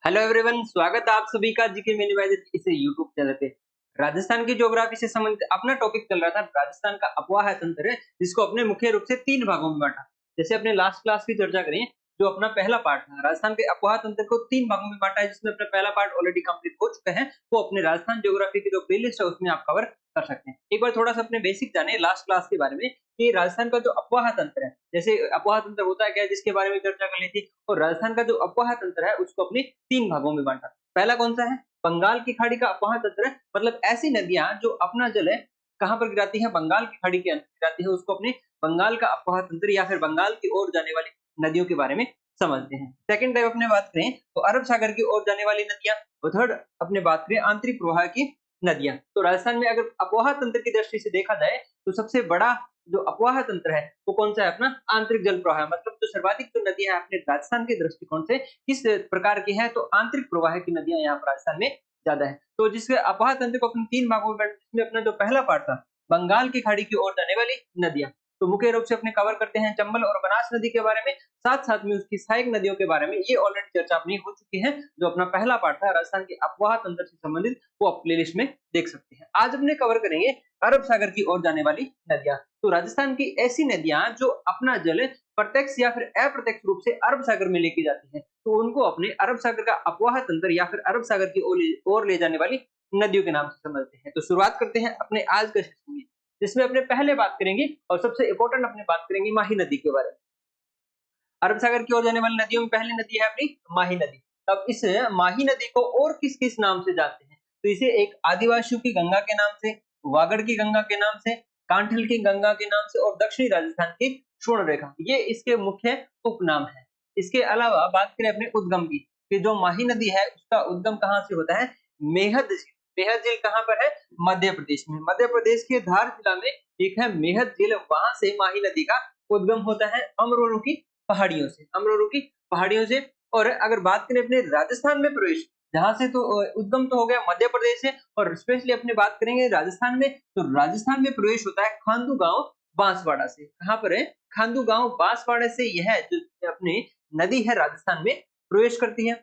Hello everyone, स्वागत है आप सभी का जीके मिनी बाय इस यूट्यूब चैनल पे। राजस्थान की ज्योग्राफी से संबंधित अपना टॉपिक चल रहा था। राजस्थान का अफवाह तंत्र है, जिसको अपने मुख्य रूप से 3 भागों में बांटा। जैसे अपने लास्ट क्लास की चर्चा करें, जो अपना पहला पार्ट था, राजस्थान के अफवाह तंत्र को 3 भागों में बांटा है, जिसमें अपना पहला पार्ट ऑलरेडी कंप्लीट हो चुका है। वो अपने राजस्थान ज्योग्राफी की जो प्लेलिस्ट है उसमें आप कवर कर सकते हैं। एक बार थोड़ा-सा अपने बेसिक जाने लास्ट क्लास के बारे में कि राजस्थान का जो अफवाह तंत्र है, जैसे अफवाह तंत्र होता क्या है जिसके बारे में चर्चा कर ली थी, और राजस्थान का जो अफवाह तंत्र है उसको अपने 3 भागों में बांटा। पहला कौन सा है? बंगाल की खाड़ी का अफवाह तंत्र है, मतलब ऐसी नदियां जो अपना जल है कहां पर गिराती है, बंगाल की खाड़ी के अंदर गिराती है, उसको अपने बंगाल का अफवाह तंत्र या फिर बंगाल की ओर जाने वाली नदियों के बारे में समझते हैं। सेकंड टाइप अपने बात करें तो अरब सागर की ओर जाने वाली नदियां, और थर्ड अपने बात करें आंतरिक प्रवाह की नदियां। तो राजस्थान में अगर अफवाह तंत्र की दृष्टि से देखा जाए तो सबसे बड़ा जो अफवाह तंत्र है वो कौन सा है? अपना आंतरिक जल प्रवाह, मतलब जो सर्वाधिक जो नदियां है अपने राजस्थान के दृष्टिकोण से किस प्रकार की है, तो आंतरिक प्रवाह की नदियां यहाँ पर राजस्थान में ज्यादा है। तो जिसके अफवाह तंत्र को अपने 3 भागों में बांटा, जिसमें अपना जो पहला पार्ट था बंगाल की खाड़ी की ओर जाने वाली नदियां, तो मुख्य रूप से अपने कवर करते हैं चंबल और बनास नदी के बारे में, साथ साथ में उसकी सहायक नदियों के बारे में। ये ऑलरेडी चर्चा अपनी हो चुकी है। जो अपना पहला पार्ट था राजस्थान के अफवाह तंत्र से संबंधित, वो आप प्लेलिस्ट में देख सकते हैं। आज अपने कवर करेंगे अरब सागर की ओर जाने वाली नदियां। तो राजस्थान की ऐसी नदियां जो अपना जल प्रत्यक्ष या फिर अप्रत्यक्ष रूप से अरब सागर में लेके जाती है, तो उनको अपने अरब सागर का अफवाह तंत्र या फिर अरब सागर की ओर ले जाने वाली नदियों के नाम से समझते हैं। तो शुरुआत करते हैं अपने आज के सेशन में, जिसमें अपने पहले बात करेंगे और सबसे इंपॉर्टेंट अपने बात करेंगे माही नदी के बारे में। अरब सागर की ओर जाने वाली नदियों में पहली नदी है अपनी माही नदी। अब इस माही नदी को और किस किस नाम से जानते हैं? तो इसे एक आदिवासियों की गंगा के नाम से, वागड़ की गंगा के नाम से, कांठल की गंगा के नाम से, और दक्षिणी राजस्थान की स्वर्ण रेखा, ये इसके मुख्य उपनाम है। इसके अलावा बात करें अपने उद्गम की, कि जो माही नदी है उसका उद्गम कहाँ से होता है? मेहद झील। मेहद झील कहाँ पर है? मध्य प्रदेश में। मध्य प्रदेश के धार जिला में एक है मेहद झील, वहां से माही नदी का उद्गम होता है अमरोरू की पहाड़ियों से, अमरोरू की पहाड़ियों से। और अगर बात करें अपने राजस्थान में प्रवेश, जहां से तो उद्गम तो हो गया मध्य प्रदेश से, और स्पेशली अपने बात करेंगे राजस्थान में, तो राजस्थान में प्रवेश होता है खांडू गांव बांसवाड़ा से। कहां पर है? खांडू गांव बांसवाड़ा से यह जो अपनी नदी है राजस्थान में प्रवेश करती है।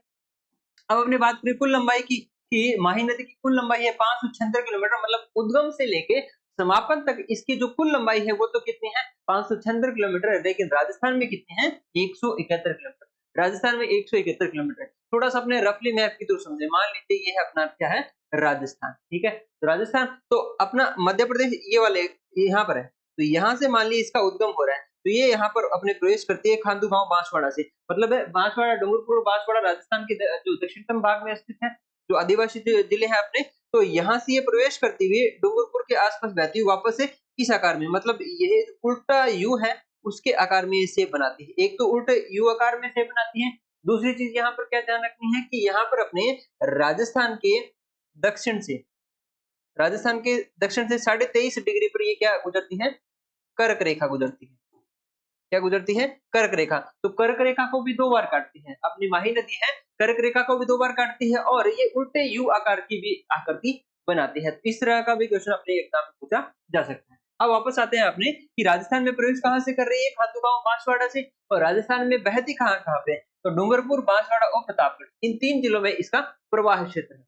अब अपने बात करें कुल लंबाई की, कि माही नदी की कुल लंबाई है 576 किलोमीटर, मतलब उद्गम से लेके समापन तक इसकी जो कुल लंबाई है वो तो कितनी है? 576 किलोमीटर है। लेकिन राजस्थान में कितनी है? 171 किलोमीटर। राजस्थान में 171 किलोमीटर। थोड़ा सा अपने रफली मैप की तो समझे, मान लीजिए ये है अपना क्या है? राजस्थान। ठीक है, तो राजस्थान तो अपना मध्य प्रदेश ये वाले यहाँ पर है, तो यहाँ से मान लीजिए इसका उद्गम हो रहा है, तो ये यहाँ पर अपने प्रवेश करती है खांडू गांव बांसवाड़ा से। मतलब है बांसवाड़ा, डूंगरपुर बांसवाड़ा राजस्थान के जो दक्षिणतम भाग में स्थित है, जो आदिवासी जिले हैं अपने, तो यहाँ से ये प्रवेश करती हुई डूंगरपुर के आसपास बहती हुई वापस से किस आकार में, मतलब ये उल्टा यू है उसके आकार में शेप बनाती है। एक तो उल्टे यू आकार में शेप बनाती है, दूसरी चीज यहाँ पर क्या ध्यान रखनी है कि यहाँ पर अपने राजस्थान के दक्षिण से, राजस्थान के दक्षिण से 23.5 डिग्री पर ये क्या गुजरती है? कर्क रेखा गुजरती है। क्या गुजरती है? कर्क रेखा। तो कर्क रेखा को भी 2 बार काटती है। अपनी माही नदी है, कर्क रेखा को भी 2 बार काटती है, और ये उल्टे यू आकार की भी आकृति बनाती है। तो इस तरह का भी क्वेश्चन अपने एग्जाम में पूछा जा सकता है। अब वापस आते हैं अपने कि राजस्थान में प्रवेश कहाँ से कर रही है? खातू गांव बांसवाड़ा से। और राजस्थान में बहती कहाँ पे है? तो डूंगरपुर, बांसवाड़ा और प्रतापगढ़, इन 3 जिलों में इसका प्रवाह क्षेत्र है।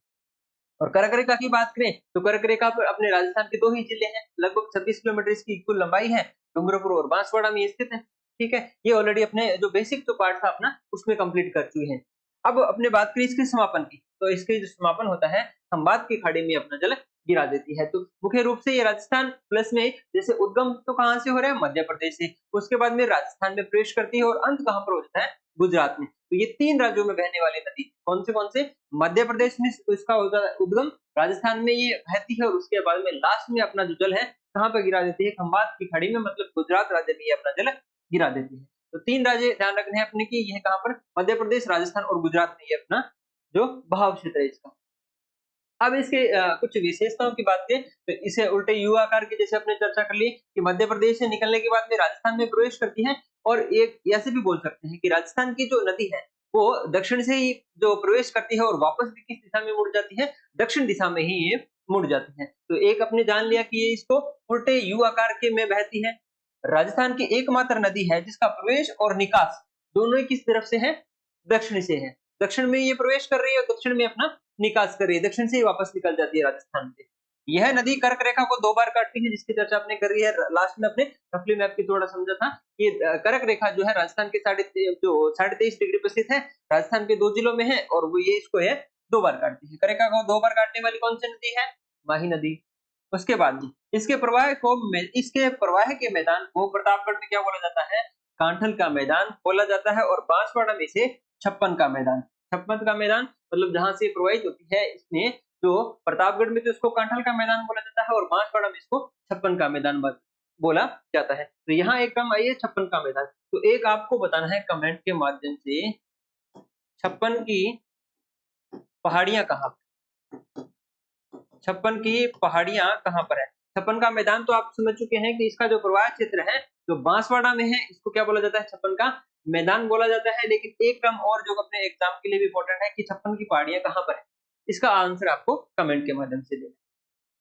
और कर्क रेखा की बात करें तो कर्क रेखा पर अपने राजस्थान के 2 ही जिले हैं, लगभग 26 किलोमीटर इसकी कुल लंबाई है, डूंगरपुर और बांसवाड़ा में स्थित है। ठीक है, ये ऑलरेडी अपने जो बेसिक जो पार्ट था अपना उसमें कंप्लीट कर चुके हैं। अब अपने बात करें इसके समापन की, तो इसके जो समापन होता है खंबात की खाड़ी में अपना जल गिरा देती है। तो मुख्य रूप से ये राजस्थान प्लस में, जैसे उद्गम तो कहाँ से हो रहा है? मध्य प्रदेश से, उसके बाद में राजस्थान में प्रवेश करती है और अंत कहाँ पर होता है? गुजरात में। तो ये 3 राज्यों में बहने वाली नदी कौन से? मध्य प्रदेश में इसका होता है उद्गम, राजस्थान में ये बहती है, और उसके बाद में लास्ट में अपना जो जल है कहाँ पे गिरा देती है? खंबात की खाड़ी में, मतलब गुजरात राज्य में ये अपना जल गिरा देती है। तो 3 राज्य ध्यान रखने हैं अपने की, यह कहाँ पर? मध्य प्रदेश, राजस्थान और गुजरात में ये अपना जो बहाव क्षेत्र है इसका। अब इसके कुछ विशेषताओं की बात करें तो इसे उल्टे यू आकार की, जैसे आपने चर्चा कर ली कि मध्य प्रदेश से निकलने के बाद में राजस्थान में प्रवेश करती है, और एक ऐसे भी बोल सकते हैं कि राजस्थान की जो नदी है वो दक्षिण से ही जो प्रवेश करती है और वापस भी किस दिशा में मुड़ जाती है? दक्षिण दिशा में ही ये मुड़ जाती है। तो एक अपने जान लिया कि ये इसको उल्टे यू आकार के में बहती है। राजस्थान की एकमात्र नदी है जिसका प्रवेश और निकास दोनों ही किस तरफ से है? दक्षिण से है। दक्षिण में ये प्रवेश कर रही है और दक्षिण में अपना निकास कर रही है, दक्षिण से ही वापस निकल जाती है राजस्थान से। यह नदी कर्क रेखा को 2 बार काटती है, जिसकी चर्चा आपने करी है लास्ट में अपने रफली मैप की थोड़ा समझा था। ये कर्क रेखा जो है राजस्थान के 23.5 डिग्री पर स्थित है, राजस्थान के 2 जिलों में है और वो ये इसको है 2 बार काटती है। कर्क रेखा को 2 बार काटने वाली कौन सी नदी है? माही नदी। उसके बाद इसके प्रवाह के मैदान को प्रतापगढ़ में क्या बोला जाता है? कांठल का मैदान बोला जाता है और बांसवाड़ा में से छप्पन का मैदान। छप्पन का मैदान मतलब जहां से प्रवाहित होती है, इसमें जो प्रतापगढ़ में तो इसको कांठल का मैदान बोला जाता है और बांसवाड़ा में इसको छप्पन का मैदान बोला जाता है। तो यहाँ एक टर्म आई है छप्पन का मैदान। तो एक आपको बताना है कमेंट के माध्यम से, छप्पन की पहाड़ियां कहाँ पर? छप्पन की पहाड़ियां कहाँ पर है? छप्पन का मैदान तो आप समझ चुके हैं कि इसका जो प्रवाह क्षेत्र है जो बांसवाड़ा में है, इसको क्या बोला जाता है? छप्पन का मैदान बोला जाता है। लेकिन एक टर्म और जो अपने एग्जाम के लिए भी इंपॉर्टेंट है कि छप्पन की पहाड़ियां कहाँ पर है, इसका आंसर आपको कमेंट के माध्यम से देना।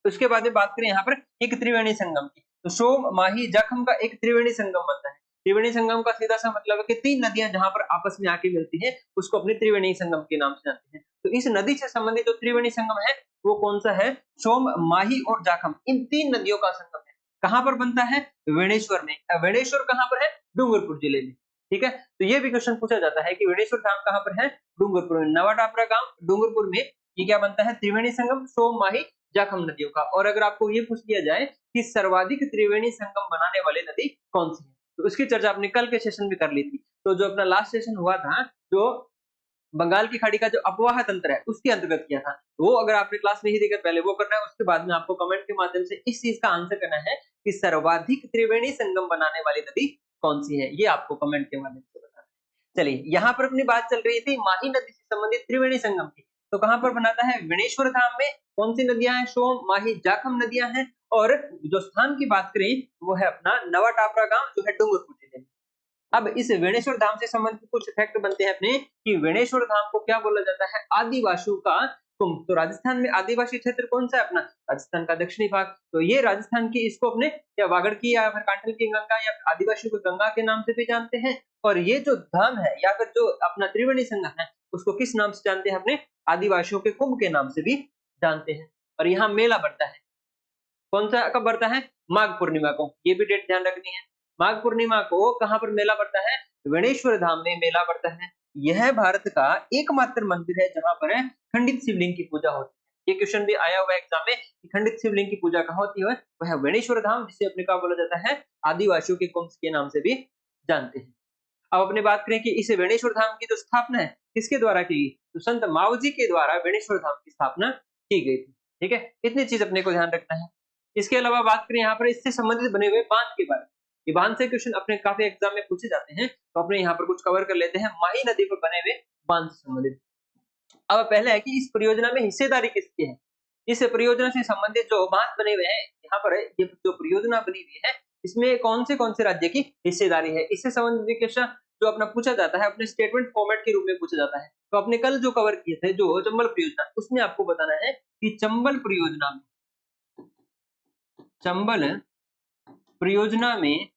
तो उसके बाद में बात करें यहाँ पर एक त्रिवेणी संगम की, तो सोम, माही, जखम का एक त्रिवेणी संगम बनता है। त्रिवेणी संगम का सीधा सा मतलब है कि 3 नदियां जहां पर आपस में आके मिलती है, उसको अपने त्रिवेणी संगम के नाम से जानते हैं। तो इस नदी से संबंधित जो त्रिवेणी संगम है वो कौन सा है? सोम, माही और जाखम, इन 3 नदियों का संगम है। कहां पर बनता है? वेणेश्वर में। वेणेश्वर कहां पर है? डूंगरपुर जिले में। ठीक है, तो ये भी क्वेश्चन पूछा जाता है कि वेणेश्वर धाम कहां पर है? डूंगरपुर में। नवा टापरा गांव डूंगरपुर में ये क्या बनता है? त्रिवेणी संगम सोम, माही, जाखम नदियों का। और अगर आपको ये पूछ लिया जाए कि सर्वाधिक त्रिवेणी संगम बनाने वाली नदी कौन सी है, तो उसकी चर्चा आपने कल के सेशन में कर ली थी। तो जो अपना लास्ट सेशन हुआ था, जो बंगाल की खाड़ी का जो अपवाह तंत्र है उसके अंतर्गत किया था, वो अगर आपने क्लास नहीं देखा पहले वो करना है। उसके बाद में आपको कमेंट के माध्यम से इस चीज का आंसर करना है कि सर्वाधिक त्रिवेणी संगम बनाने वाली नदी कौन सी है, ये आपको कमेंट के माध्यम से बताना है। चलिए, यहाँ पर अपनी बात चल रही थी माही नदी से संबंधित त्रिवेणी संगम की, तो कहां पर बनाता है? विनेश्वर धाम में। कौन सी नदियां हैं? सोम, माही, जाखम नदियां हैं। और जो स्थान की बात करें वो है अपना नवा टापरा गांव जो है डूंगरपुर जिले में। अब इस वेणेश्वर धाम से संबंधित कुछ फैक्ट बनते हैं अपने कि वेणेश्वर धाम को क्या बोला जाता है? आदिवासियों का कुंभ। तो राजस्थान में आदिवासी क्षेत्र कौन सा है अपना? राजस्थान का दक्षिणी भाग। तो ये राजस्थान की इसको अपने या वागड़ की या फिर कांठल की गंगा या आदिवासियों को गंगा के नाम से भी जानते हैं। और ये जो धाम है या फिर जो अपना त्रिवेणी संगम है उसको किस नाम से जानते हैं? अपने आदिवासियों के कुंभ के नाम से भी जानते हैं। और यहाँ मेला बढ़ता है, कौन सा कब बढ़ता है? माघ पूर्णिमा को। ये भी डेट ध्यान रखनी है। माघ पूर्णिमा को कहां पर मेला बढ़ता है? वेणेश्वर धाम में मेला बढ़ता है। यह भारत का एकमात्र मंदिर है जहां पर खंडित शिवलिंग की पूजा होती है। ये क्वेश्चन भी आया हुआ है एग्जाम में कि खंडित शिवलिंग की पूजा कहां होती है? वह वेणेश्वर धाम, जिसे अपने क्या बोला जाता है? आदिवासियों के कुंभ के नाम से भी जानते हैं। अब अपने बात करें कि इस वेणेश्वर धाम की जो स्थापना है किसके द्वारा की गई, तो संत मावजी के द्वारा वेणेश्वर धाम की स्थापना की गई थी। ठीक है, इतनी चीज अपने को ध्यान रखना है। इसके अलावा बात करें यहाँ पर इससे संबंधित बने हुए बांध के बारे में। ये बांध से क्वेश्चन अपने काफी एग्जाम में पूछे जाते हैं, तो अपने यहाँ पर कुछ कवर कर लेते हैं माही नदी पर बने हुए बांध से संबंधित। अब पहले है कि इस परियोजना में हिस्सेदारी किसकी है? इस परियोजना से संबंधित जो बांध बने हुए हैं यहाँ पर ये जो परियोजना बनी हुई है इसमें कौन से राज्य की हिस्सेदारी है? इससे संबंधित क्वेश्चन जो अपना पूछा जाता है अपने स्टेटमेंट फॉर्मेट के रूप में पूछा जाता है। तो अपने कल जो कवर किए थे जो चंबल परियोजना, उसमें आपको बताना है कि चंबल परियोजना में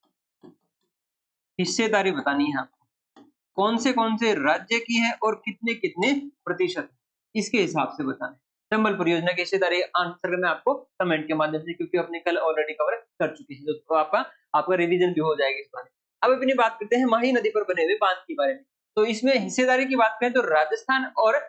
हिस्सेदारी बतानी है आपको, कौन से राज्य की है और कितने कितने प्रतिशत, इसके हिसाब से बताना है। चंबल परियोजना की हिस्सेदारी आंसर में आपको कमेंट के माध्यम से, क्योंकि अपने कल ऑलरेडी कवर कर चुके हैं, तो आपका रिवीजन भी हो जाएगा इस बारे में। अब अपनी बात करते हैं माही नदी पर बने हुए बांध के बारे में। तो इसमें हिस्सेदारी की बात करें तो राजस्थान और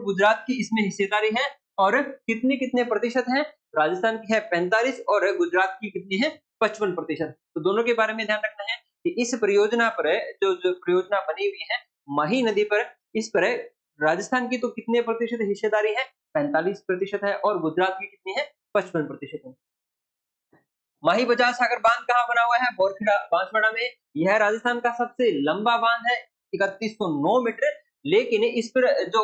गुजरात की इसमें हिस्सेदारी है। और कितने प्रतिशत है? राजस्थान की है 45 और गुजरात की कितनी है? 55%। तो दोनों के बारे में ध्यान रखना है कि इस परियोजना पर जो परियोजना बनी हुई है माही नदी पर, इस पर राजस्थान की तो कितने प्रतिशत हिस्सेदारी है? 45% है और गुजरात की कितनी है? 55% है। माही बजाज सागर बांध कहाँ बना हुआ है? बोरखेड़ा बांसवाड़ा में। यह राजस्थान का सबसे लंबा बांध है, 3109 मीटर। लेकिन इस पर जो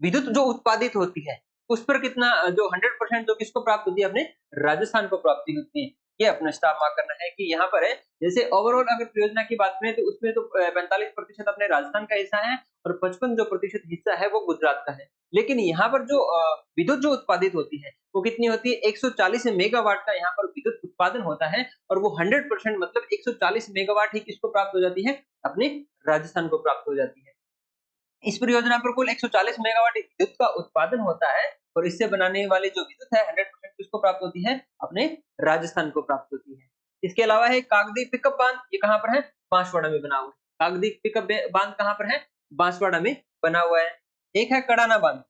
विद्युत जो उत्पादित होती है उस पर कितना, जो 100% जो किसको प्राप्त होती है? अपने राजस्थान को प्राप्ति होती है। ये अपना स्टार मार्क करना है कि यहाँ पर है जैसे ओवरऑल अगर परियोजना की बात करें तो उसमें तो 45% अपने राजस्थान का हिस्सा है और 55 जो प्रतिशत हिस्सा है वो गुजरात का है। लेकिन यहाँ पर जो विद्युत जो उत्पादित होती है वो कितनी होती है? 140 मेगावाट का यहाँ पर विद्युत उत्पादन होता है और वो 100% मतलब 140 मेगावाट ही किसको प्राप्त हो जाती है? अपने राजस्थान को प्राप्त हो जाती है। इस परियोजना पर कुल 140 मेगावाट विद्युत का उत्पादन होता है और इससे बनाने वाली जो विद्युत है 100% किसको प्राप्त होती है? अपने राजस्थान को प्राप्त होती है। इसके अलावा है कागदी पिकअप बांध, ये कहाँ पर है? बांसवाड़ा में बना हुआ है। कागदी पिकअप बांध कहाँ पर है? बांसवाड़ा में बना हुआ है। एक है कड़ाना बांध।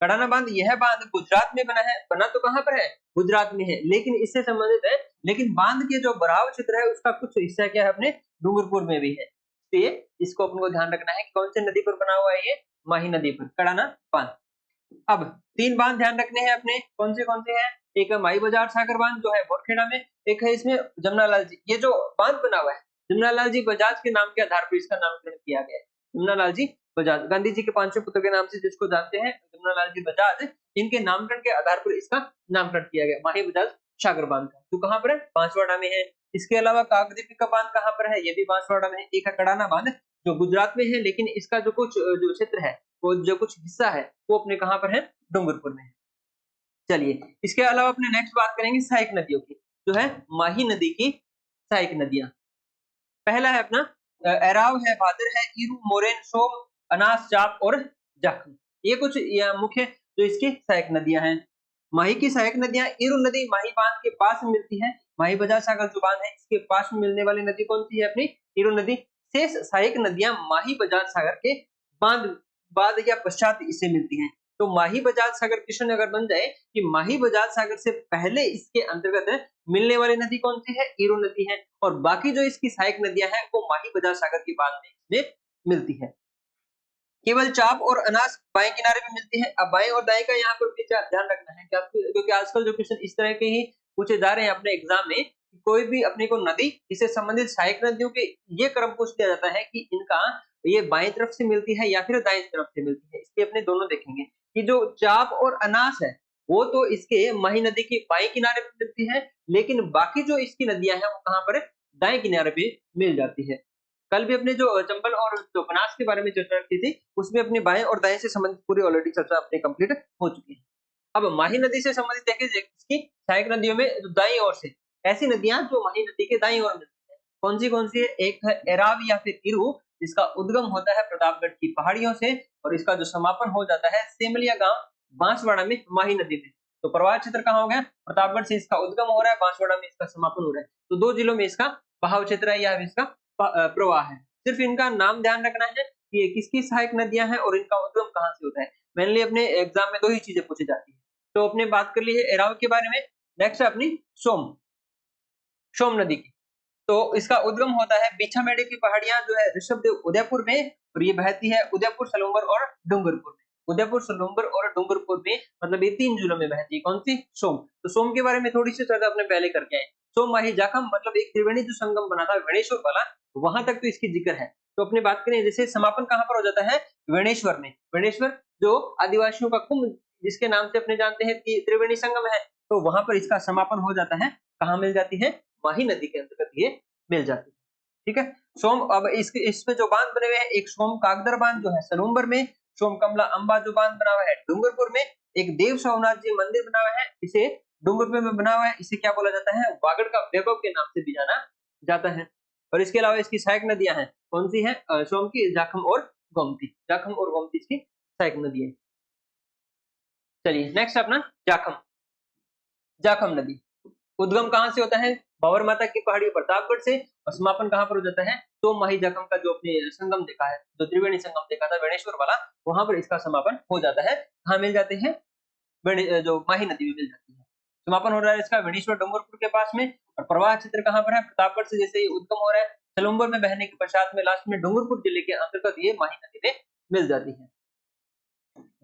कड़ाना बांध, यह बांध गुजरात में बना है। बना तो कहाँ पर है? गुजरात में है, लेकिन इससे संबंधित है। लेकिन बांध के जो बराव क्षेत्र है उसका कुछ हिस्सा क्या है? अपने डूंगरपुर में भी है। इसलिए इसको अपन को ध्यान रखना है कि कौन सी नदी पर बना हुआ है ये? माही नदी पर कड़ाना बांध। अब 3 बांध ध्यान रखने हैं अपने, कौन से हैं? एक है माई बजार सागर बांध जो है बोरखेड़ा में, एक है इसमें जमुनालाल जी, ये जो बांध बना हुआ है जमुनालाल जी बजाज के नाम के आधार पर इसका नामकरण किया गया है। जमुनालाल जी बजाज, गांधी जी के 5 पुत्र के नाम से जिसको जानते हैं जमुनालाल जी बजाज, इनके नामकरण के आधार पर इसका नामकरण किया गया माही बजाज सागर बांध का। तो कहाँ पर है? बांसवाड़ा में है। इसके अलावा काकद्वीप का बांध कहाँ पर है? ये भी बांसवाड़ा में है। एक है कड़ाना बांध जो गुजरात में है, लेकिन इसका जो कुछ जो क्षेत्र है, वो जो कुछ हिस्सा है वो अपने कहाँ पर है? डूंगरपुर में है। चलिए, इसके अलावा अपने नेक्स्ट बात करेंगे सहायक नदियों की, जो है माही नदी की सहायक नदियां। पहला है अपना एराव है, भादर है, इरू, मोरेन, सोम, अनास, चाप और जाखम। ये कुछ मुख्य जो इसकी सहायक नदियां हैं। माही की सहायक नदियां, इरू नदी माही बांध के पास में मिलती है। माही बजार सागर जो बांध है इसके पास में मिलने वाली नदी कौन सी है? अपनी इरू नदी। शेष सहायक नदियां माही बजार सागर के बांध बाद या पश्चात इससे मिलती हैं। तो माही बजाज सागर क्वेश्चन अगर बन जाए कि माही बजाज सागर से पहले इसके अंतर्गत मिलने वाली नदी कौन सी है? इरू नदी है। और बाकी जो इसकी सहायक नदियां हैं वो माही बजाज सागर के बाद में इसमें मिलती है। केवल चाप और अनास बाएं किनारे पे मिलती है। अब बाएं और दाएं का यहाँ पर भी ध्यान रखना है क्योंकि आजकल जो क्वेश्चन इस तरह के ही पूछे जा रहे हैं अपने एग्जाम में, कोई भी अपने को नदी इससे संबंधित सहायक नदियों के ये क्रम पूछ दिया जाता है कि इनका ये बाएं तरफ से मिलती है या फिर दाएं तरफ से मिलती है। इसलिए अपने दोनों देखेंगे कि जो चाप और अनास है वो तो इसके माही नदी के बाएं किनारे पे मिलती है, लेकिन बाकी जो इसकी नदियां हैं वो कहाँ पर है? दाएं किनारे पे मिल जाती है। कल भी अपने जो चंबल और जो बनास के बारे में चर्चा की थी, उसमें अपने बाएं और दाएं से संबंधित पूरी ऑलरेडी चर्चा अपनी कंप्लीट हो चुकी है। अब माही नदी से संबंधित देखिए इसकी सहायक नदियों में दाईं ओर से ऐसी नदियां जो माही नदी के दाईं ओर मिलती है, कौन सी है? एक है एराव या फिर इरू, जिसका उद्गम होता है प्रतापगढ़ की पहाड़ियों से और इसका जो समापन हो जाता है सेमलिया गांव बांसवाड़ा में माही नदी में। तो प्रवाह क्षेत्र कहाँ हो गया? प्रतापगढ़ से इसका उद्गम हो रहा है, बांसवाड़ा में इसका समापन हो रहा है। तो 2 जिलों में इसका बहाव क्षेत्र है या इसका प्रवाह है। सिर्फ इनका नाम ध्यान रखना है कि ये किसकी सहायक नदियां हैं और इनका उद्गम कहाँ से होता है। मेनली अपने एग्जाम में 2 ही चीजें पूछी जाती है। तो अपने बात कर ली है एराव के बारे में। नेक्स्ट है अपनी सोम नदी की। तो इसका उद्गम होता है बीछामेड़ी की पहाड़ियां जो है ऋषभदेव उदयपुर में, और ये बहती है उदयपुर, सलूम्बर और डूंगरपुर में। उदयपुर, सलूम्बर और डूंगरपुर में, मतलब ये 3 जिलों में बहती है। कौन सी? सोम। तो सोम के बारे में थोड़ी सी चर्चा अपने पहले करके आए। सोम माही जाखम, मतलब एक त्रिवेणी जो संगम बना था वेणेश्वर वाला, वहां तक तो इसकी जिक्र है। तो अपने बात करें जैसे समापन कहाँ पर हो जाता है? वेणेश्वर में। वेणेश्वर जो आदिवासियों का कुंभ जिसके नाम से अपने जानते हैं कि त्रिवेणी संगम है, तो वहां पर इसका समापन हो जाता है। कहाँ मिल जाती है? माही नदी के अंतर्गत ये मिल जाती है। ठीक है। सोम, अब इसमें जो बांध बने हुए हैं, एक सोम कागदर बांध जो है सलूम्बर में, सोम कमला अंबा जो बांध बना हुआ है डूंगरपुर में, एक देव सोमनाथ जी मंदिर बना हुआ है, इसे डूंगरपुर में बना हुआ है, इसे क्या बोला जाता है? वागड़ का वैभव के नाम से भी जाना जाता है। और इसके अलावा इसकी सहायक नदियां हैं, कौन सी है? सोम की, जाखम और गोमती। जाखम और गोमती इसकी सहायक नदी है। चलिए नेक्स्ट अपना जाखम। जाखम नदी उद्गम कहाँ से होता है? बाबर माता की पहाड़ी प्रतापगढ़ से, और समापन कहाँ पर हो जाता है? तो माही जाखम का जो अपने संगम देखा है, जो त्रिवेणी संगम देखा था वेणेश्वर वाला, वहां पर इसका समापन हो जाता है। कहाँ मिल जाते हैं? जो माही नदी में मिल जाती है। समापन हो रहा है इसका वेणेश्वर डूंगरपुर के पास में, और प्रवाह क्षेत्र कहाँ पर है? प्रतापगढ़ से जैसे ही उद्गम हो रहा है, सलूम्बर में बहने के पश्चात में लास्ट में डूंगरपुर जिले के अंतर्गत ये माही नदी में मिल जाती है।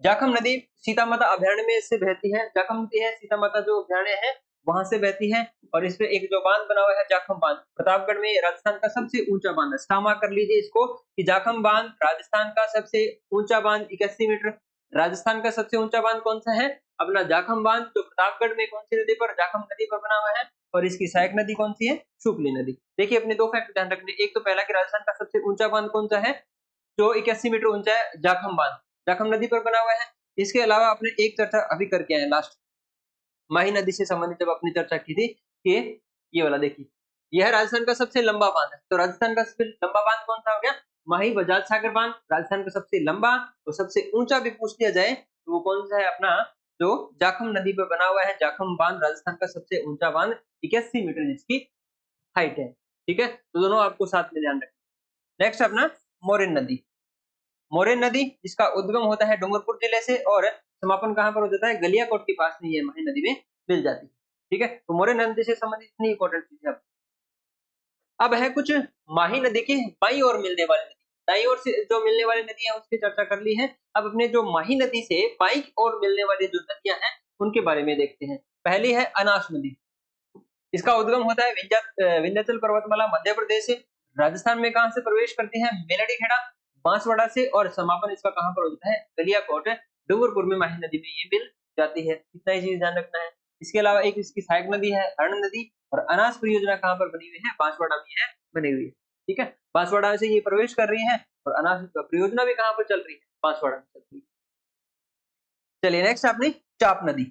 जाखम नदी सीता माता अभयारण्य में से बहती है। जाखम नदी है सीता माता जो अभयारण्य है वहां से बहती है, और इसमें एक जो बांध बना हुआ है जाखम बांध, प्रतापगढ़ में राजस्थान का सबसे ऊंचा बांध है। स्टामा कर लीजिए इसको कि जाखम बांध राजस्थान का सबसे ऊंचा बांध 81 मीटर। राजस्थान का सबसे ऊंचा बांध कौन सा है? अपना जाखम बांध, जो प्रतापगढ़ में कौन सी नदी पर? जाखम नदी पर बना हुआ है। और इसकी सहायक नदी कौन सी है? शुक्ली नदी। देखिए अपने 2 फैक्ट ध्यान रखने, एक तो पहला कि राजस्थान का सबसे ऊंचा बांध कौन सा है जो 81 मीटर ऊंचा है? जाखम बांध, जाखम नदी पर बना हुआ है। इसके अलावा आपने एक चर्चा अभी करके आए लास्ट माही नदी से संबंधित जब अपनी चर्चा की थी कि ये वाला देखिए यह राजस्थान का सबसे लंबा बांध है। तो राजस्थान का सबसे लंबा बांध कौन सा हो गया? माही बजाज सागर बांध राजस्थान का सबसे लंबा और सबसे ऊंचा भी पूछ लिया जाए तो वो कौन सा है अपना, जो जाखम नदी पर बना हुआ है जाखम बांध राजस्थान का सबसे ऊंचा बांध 81 मीटर जिसकी हाइट है। ठीक है, तो दोनों आपको साथ में ध्यान रखना। नेक्स्ट अपना मोरेन नदी। मोरेन नदी जिसका उद्गम होता है डूंगरपुर जिले से और समापन कहां पर हो जाता है? गलियाकोट के पास में ये माही नदी में मिल जाती है। ठीक है, तो मोरेन नदी से संबंधित इतनी इंपॉर्टेंट चीज है। अब है कुछ माही नदी की बाई ओर मिलने वाली नदी, दाई ओर से जो मिलने वाली नदी है उसकी चर्चा कर ली है। अब अपने जो माही नदी से बाई ओर मिलने वाली जो नदियां हैं उनके बारे में देखते हैं। पहली है अनास नदी। इसका उद्गम होता है विंध्याचल पर्वतमाला मध्य प्रदेश से। राजस्थान में कहां से प्रवेश करती है? मेलड़ीखेड़ा बांसवाड़ा से और समापन इसका कहां पर होता है? गलियाकोट डूंगरपुर में माही नदी में ये मिल जाती है। इतना ही चीज ध्यान रखना है। इसके अलावा एक इसकी सहायक नदी है हरण नदी और अनास परियोजना कहां पर बनी हुई है? बांसवाड़ा में है बनी हुई है। ठीक है, बांसवाड़ा से ये प्रवेश कर रही है और अनास परियोजना भी कहां पर चल रही है? बांसवाड़ा में चल रही है। चलिए नेक्स्ट अपनी चाप नदी।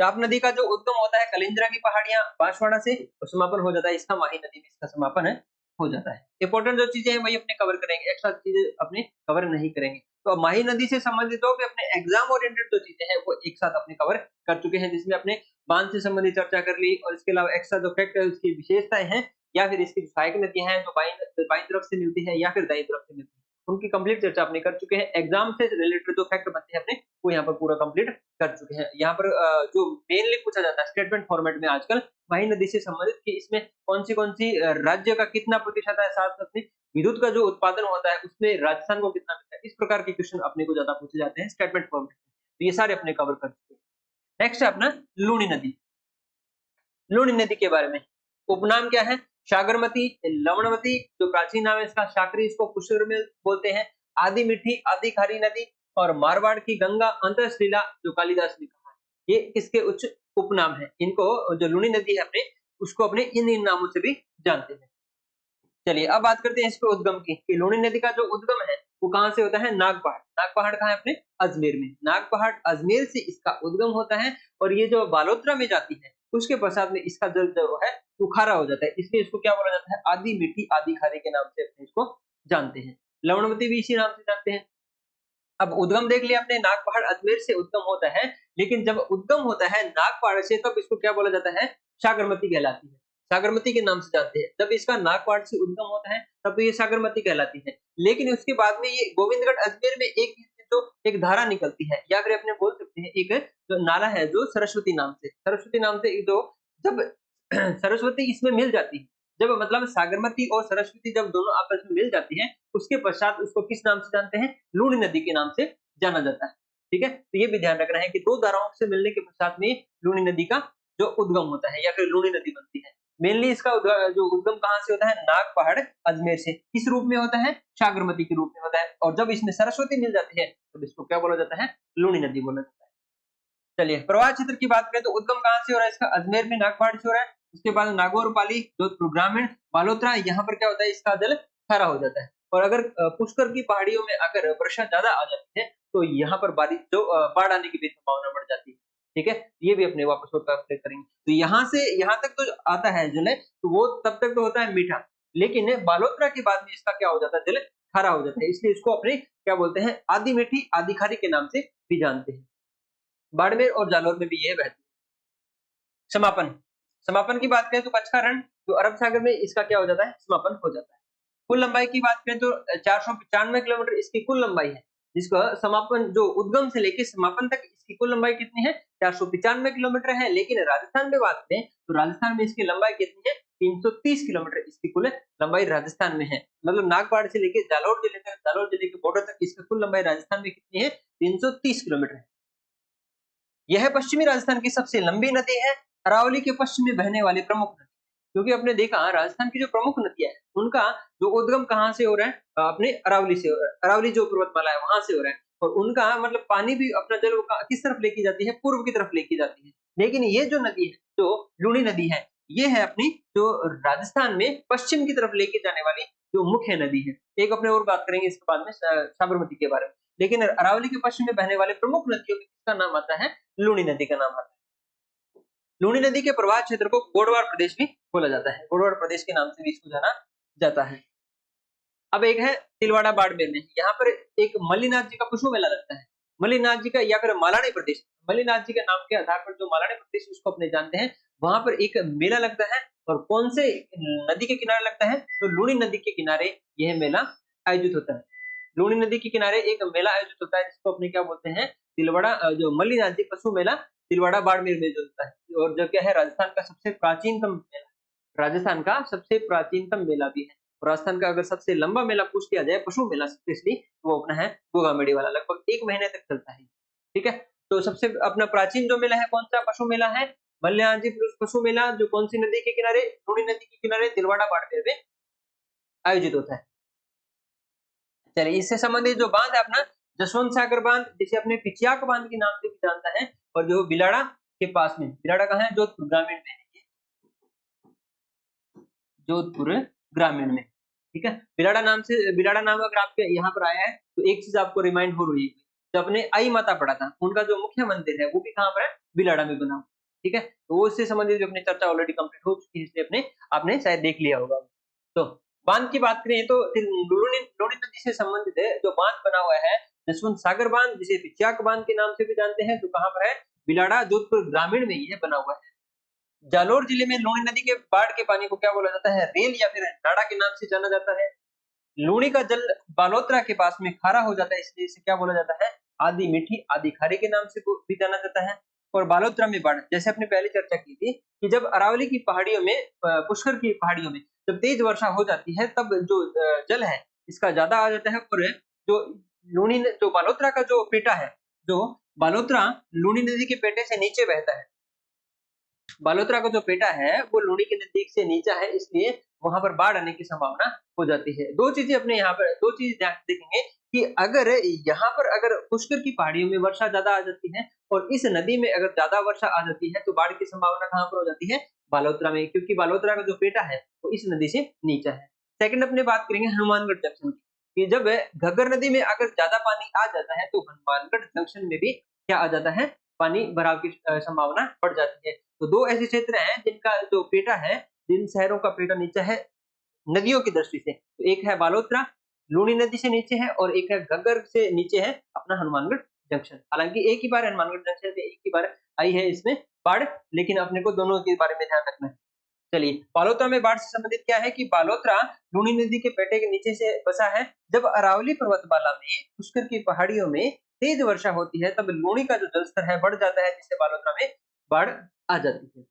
चाप नदी का जो उद्गम होता है कलिंजरा की पहाड़ियां बांसवाड़ा से और समापन हो जाता है इसका माही नदी में इसका समापन है हो जाता है। इंपॉर्टेंट जो चीजें हैं वही अपने कवर करेंगे, एक्स्ट्रा चीजें अपने कवर नहीं करेंगे। तो अब माही नदी से संबंधित जो भी अपने एग्जाम ओरिएंटेड जो चीजें हैं वो एक साथ अपने कवर कर चुके हैं, जिसमें अपने बांध से संबंधित चर्चा कर ली और इसके अलावा एक्स्ट्रा जो फैक्ट है उसकी विशेषताएं हैं या फिर इसकी सहायक नदियां हैं जो बाईं तरफ से मिलती है या फिर दाईं तरफ से मिलती है उनकी कंप्लीट चर्चा अपने कर चुके हैं। एग्जाम से रिलेटेड जो फैक्ट बनते हैं अपने वो यहाँ पर पूरा कंप्लीट कर चुके हैं। यहाँ पर जो मेनली पूछा जाता है स्टेटमेंट फॉर्मेट में आजकल माही नदी से संबंधित कि इसमें कौन सी राज्य का कितना प्रतिशत है, साथ में विद्युत का जो उत्पादन होता है उसमें राजस्थान को कितना मिलता है, इस प्रकार के क्वेश्चन अपने को ज्यादा पूछे जाते हैं स्टेटमेंट फॉर्मेट में। तो ये सारे अपने कवर कर चुके हैं। नेक्स्ट है अपना लूनी नदी। लूनी नदी के बारे में उपनाम क्या है? सागरमती, लवणवती जो प्राचीन नाम है इसका, शाकरी इसको पुष्कर में बोलते हैं, आदि मीठी, आदि खारी नदी और मारवाड़ की गंगा, अंतरशिला जो कालिदास ने कहा है। ये इसके उच्च उपनाम है। इनको जो लूनी नदी है अपने उसको अपने इन नामों से भी जानते हैं। चलिए अब बात करते हैं इसके उद्गम की कि लूनी नदी का जो उद्गम है वो कहां से होता है? नाग पहाड़। नाग पहाड़ कहां है? अपने अजमेर में। नाग पहाड़ अजमेर से इसका उद्गम होता है और ये जो बालोतरा में जाती है उसके पश्चात में इसका जल जो है वो खारा हो जाता है, इसलिए इसको क्या बोला जाता है? आदि मीठी आदि खारे के नाम से अपने इसको जानते हैं। लवणवती भी इसी नाम से जानते हैं। अब उद्गम देख लिया अपने, नाग पहाड़ अजमेर से उद्गम होता है, लेकिन जब उद्गम होता है नाग पहाड़ से तब इसको क्या बोला जाता है? सागरमती कहलाती है। सागरमती के नाम से जानते हैं। जब इसका नाग पहाड़ से उद्गम होता है तब तो ये सागरमती कहलाती है, लेकिन उसके बाद में ये गोविंदगढ़ अजमेर में एक धारा निकलती है या फिर अपने बोल सकते हैं एक जो नाला है जो सरस्वती नाम से, सरस्वती नाम से जो जब सरस्वती इसमें मिल जाती है, जब मतलब सागरमती और सरस्वती जब दोनों आपस में मिल जाती है उसके पश्चात उसको किस नाम से जानते हैं? लूनी नदी के नाम से जाना जाता है। ठीक है, तो ये भी ध्यान रखना है कि दो धाराओं से मिलने के पश्चात में लूनी नदी का जो उद्गम होता है या फिर लूनी नदी बनती है। मेनली इसका जो उद्गम कहां से होता है? नाग पहाड़ अजमेर से। किस रूप में होता है? सागरमती के रूप में होता है और जब इसमें सरस्वती मिल जाती है तो इसको क्या बोला जाता है? लूनी नदी बोला जाता है। चलिए प्रवाह क्षेत्र की बात करें तो उद्गम कहां से हो रहा है इसका? अजमेर में नाग पहाड़ से हो रहा है। उसके बाद नागौर पाली जोधपुर ग्रामीण बालोतरा, यहाँ पर क्या होता है? इसका जल खारा हो जाता है और अगर पुष्कर की पहाड़ियों में अगर वर्षा ज्यादा आ जाती है तो यहाँ पर बारिश जो बाढ़ आने की भी संभावना बढ़ जाती है। ठीक है, ये भी अपने वापस अपडेट करेंगे। तो यहाँ से यहाँ तक तो आता है जल तो वो तब तक तो होता है मीठा, लेकिन बालोतरा के बाद में इसका क्या हो जाता है? जल खारा हो जाता है, इसलिए इसको अपने क्या बोलते हैं? आदि मीठी आदि खारी के नाम से भी जानते हैं। बाड़मेर और जालौर में भी ये बहती है। समापन, समापन की बात करें तो कच्छ का रण जो अरब सागर में इसका क्या हो जाता है? समापन हो जाता है। कुल लंबाई की बात करें तो 495 किलोमीटर इसकी कुल लंबाई है, जिसका समापन जो उद्गम से लेकर समापन तक इसकी कुल लंबाई कितनी है? 495 किलोमीटर है। लेकिन राजस्थान में बात करें तो राजस्थान में इसकी लंबाई कितनी है? 330 किलोमीटर इसकी कुल लंबाई राजस्थान में है। मतलब नागपाड़ से लेकर जालौर जिले के बॉर्डर तक इसका कुल लंबाई राजस्थान में कितनी है? 330 किलोमीटर है। यह पश्चिमी राजस्थान की सबसे लंबी नदी है, अरावली के पश्चिम में बहने वाली प्रमुख नदी। क्योंकि आपने देखा राजस्थान की जो प्रमुख नदियां हैं उनका जो उद्गम कहां से हो रहा है? अपने अरावली से हो रहा है। अरावली जो पर्वतमाला है वहां से हो रहा है और उनका मतलब पानी भी अपना जल किस तरफ लेके जाती है? पूर्व की तरफ लेके जाती है। लेकिन ये जो नदी है जो लूनी नदी है ये है अपनी जो राजस्थान में पश्चिम की तरफ लेके जाने वाली जो मुख्य नदी है। एक अपने और बात करेंगे इसके बाद में साबरमती के बारे में। लेकिन अरावली के पश्चिम में बहने वाले प्रमुख नदियों में किसका नाम आता है? लूनी नदी का नाम आता है। लूनी नदी के प्रवाह क्षेत्र को गोडवार प्रदेश भी बोला जाता है, गोडवार प्रदेश के नाम से भी इसको जाना जाता है। अब एक है तिलवाड़ा बाड़मेर में, यहाँ पर एक मल्लीनाथ जी का पुष्प मेला लगता है। मल्लीनाथ जी का या फिर मालानी प्रदेश, मल्लीनाथ जी के नाम के आधार पर जो मालानी प्रदेश उसको अपने जानते हैं, वहां पर एक मेला लगता है और कौन से नदी के किनारे लगता है, तो लूनी नदी के किनारे यह मेला आयोजित होता है। लूनी नदी के किनारे एक मेला आयोजित होता है जिसको अपने क्या बोलते हैं, तिलवाड़ा जो मल्लीनाथ जी पशु मेला तिलवाड़ा बाड़मेर में जो होता है, और जो क्या है राजस्थान का सबसे प्राचीनतम मेला, राजस्थान का सबसे प्राचीनतम मेला भी है। राजस्थान का अगर सबसे लंबा मेला पूछ किया जाए पशु मेला स्पेशली, वो अपना है गोगामेडी वाला, लगभग 1 महीने तक चलता है। ठीक है, तो सबसे अपना प्राचीन जो मेला है कौन सा पशु मेला है, मल्याण जी पशु मेला, जो कौन सी नदी के किनारे, लूनी नदी के किनारे तिलवाड़ा बाड़मेर में आयोजित होता है। चलिए, इससे संबंधित जो बांध है अपना जसवंत सागर बांध, जिसे अपने पिचियाक बांध के नाम से भी जानता है, और जो बिलाड़ा के पास में, बिलाड़ा कहाँ है, जोधपुर ग्रामीण में है, जोधपुर ग्रामीण में। ठीक है, बिलाड़ा नाम से, बिलाड़ा नाम अगर आपके यहाँ पर आया है तो एक चीज आपको रिमाइंड हो रही है, जो अपने आई माता पढ़ा था उनका जो मुख्य मंदिर है वो भी कहाँ पर है, बिलाड़ा में बना। ठीक है, तो वो इससे संबंधित अपनी चर्चा ऑलरेडी कंप्लीट हो चुकी है, इसलिए अपने आपने शायद देख लिया होगा। तो बांध की बात करें तो लूनी नदी से संबंधित है जो बांध बना हुआ है, जसवंत सागर बांध, जिसे पिचियाक बांध के नाम से भी जानते हैं, जो कहाँ पर है, बिलाड़ा जोधपुर ग्रामीण में ये बना हुआ है। जालोर जिले में लूनी नदी के बाढ़ के पानी को क्या बोला जाता है, रेल या फिर नाड़ा के नाम से जाना जाता है। लूनी का जल बालोतरा के पास में खारा हो जाता है, इसलिए इसे क्या बोला जाता है, आधी मीठी आधी खारे के नाम से भी जाना जाता है। और बालोतरा में बाढ़, जैसे अपने पहले चर्चा की थी कि जब अरावली की पहाड़ियों में, पुष्कर की पहाड़ियों में जब तेज वर्षा हो जाती है, तब जो जल है इसका ज्यादा आ जाता है, और जो लूनी जो बालोतरा का जो पेटा है, जो बालोतरा लूनी नदी के पेटे से नीचे बहता है, बालोतरा का जो पेटा है वो लूनी के नजदीक से नीचा है, इसलिए वहां पर बाढ़ आने की संभावना हो जाती है। दो चीजें अपने यहाँ पर, दो चीज ध्यान से देखेंगे कि अगर यहाँ पर अगर पुष्कर की पहाड़ियों में वर्षा ज्यादा आ जाती है और इस नदी में अगर ज्यादा वर्षा आ जाती है, तो बाढ़ की संभावना कहाँ पर हो जाती है, बालोतरा में, क्योंकि बालोतरा का जो पेटा है वो इस नदी से नीचा है। सेकंड अपने बात करेंगे हनुमानगढ़ जंक्शन की, कि जब घग्गर नदी में अगर ज्यादा पानी आ जाता है तो हनुमानगढ़ जंक्शन में भी क्या आ जाता है, पानी भराव की संभावना बढ़ जाती है। तो दो ऐसे क्षेत्र हैं जिनका जो पेटा है, जिन शहरों का पेटा नीचा है नदियों की दृष्टि से, तो एक है बालोतरा लूनी नदी से नीचे है, और एक है घग्गर से नीचे है अपना हनुमानगढ़ जंक्शन। हालांकि एक ही बार हनुमानगढ़ जंक्शन से एक ही बार आई है इसमें बाढ़, लेकिन अपने को दोनों के बारे में ध्यान रखना है। चलिए, बालोतरा में बाढ़ से संबंधित क्या है कि बालोतरा लूनी नदी के पेटे के नीचे से बसा है। जब अरावली पर्वतमाला में पुष्कर की पहाड़ियों में तेज वर्षा होती है, तब लूनी का जो जलस्तर है बढ़ जाता है, जिससे बालोतरा में बाढ़ आ जाती है।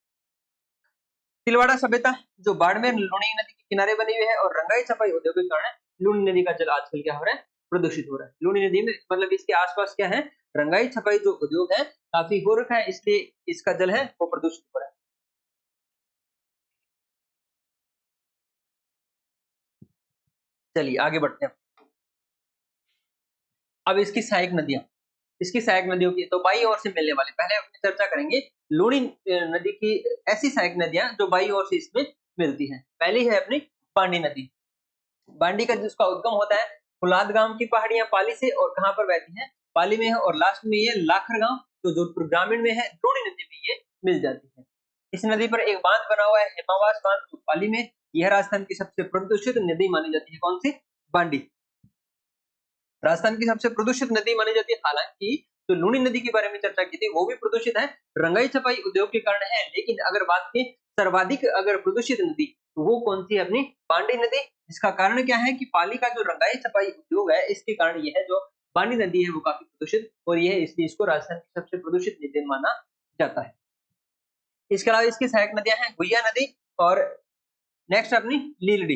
तिलवाड़ा सभ्यता जो बाड़मेर लूनी नदी के किनारे बनी हुई है, और रंगाई छपाई उद्योग के कारण लूनी नदी का जल आजकल क्या हो रहा है, प्रदूषित हो रहा है। लूनी नदी में मतलब इसके आसपास क्या है, रंगाई छपाई जो उद्योग है काफी हो रखा है, इसलिए इसका जल है वो प्रदूषित हो रहा है। चलिए आगे बढ़ते हैं। अब इसकी सहायक नदियां, इसकी सहायक नदियों की तो बाई ओर से मिलने वाले, पहले अपनी चर्चा करेंगे लूनी नदी की ऐसी सहायक नदियां जो बाई ओर से इसमें मिलती हैं। पहली है अपनी पांडी नदी। बांडी का जिसका उद्गम होता है फुलाद गांव की पहाड़ियां पाली से, और कहां पर बहती हैं, पाली में है, और लास्ट में ये लाखर गांव जो जोधपुर ग्रामीण में है, लूनी नदी में ये मिल जाती है। इस नदी पर एक बांध बना हुआ है हेमावास बांध, जो पाली में, यह राजस्थान की सबसे प्रदूषित नदी मानी जाती है। कौन सी, बांडी, राजस्थान की सबसे प्रदूषित नदी मानी जाती है। हालांकि जो लूनी नदी के बारे में चर्चा की थी वो भी प्रदूषित है, रंगाई छपाई उद्योग के कारण है, लेकिन अगर बात की सर्वाधिक अगर प्रदूषित नदी तो वो कौन सी है, अपनी बांडी नदी। इसका कारण क्या है कि पाली का जो रंगाई छपाई उद्योग है इसके कारण यह जो बांडी नदी है वो काफी प्रदूषित, और यह इसलिए इसको राजस्थान की सबसे प्रदूषित नदी माना जाता है। इसके अलावा इसकी सहायक नदियां हैं गुइया नदी, और नेक्स्ट अपनी लीलड़ी,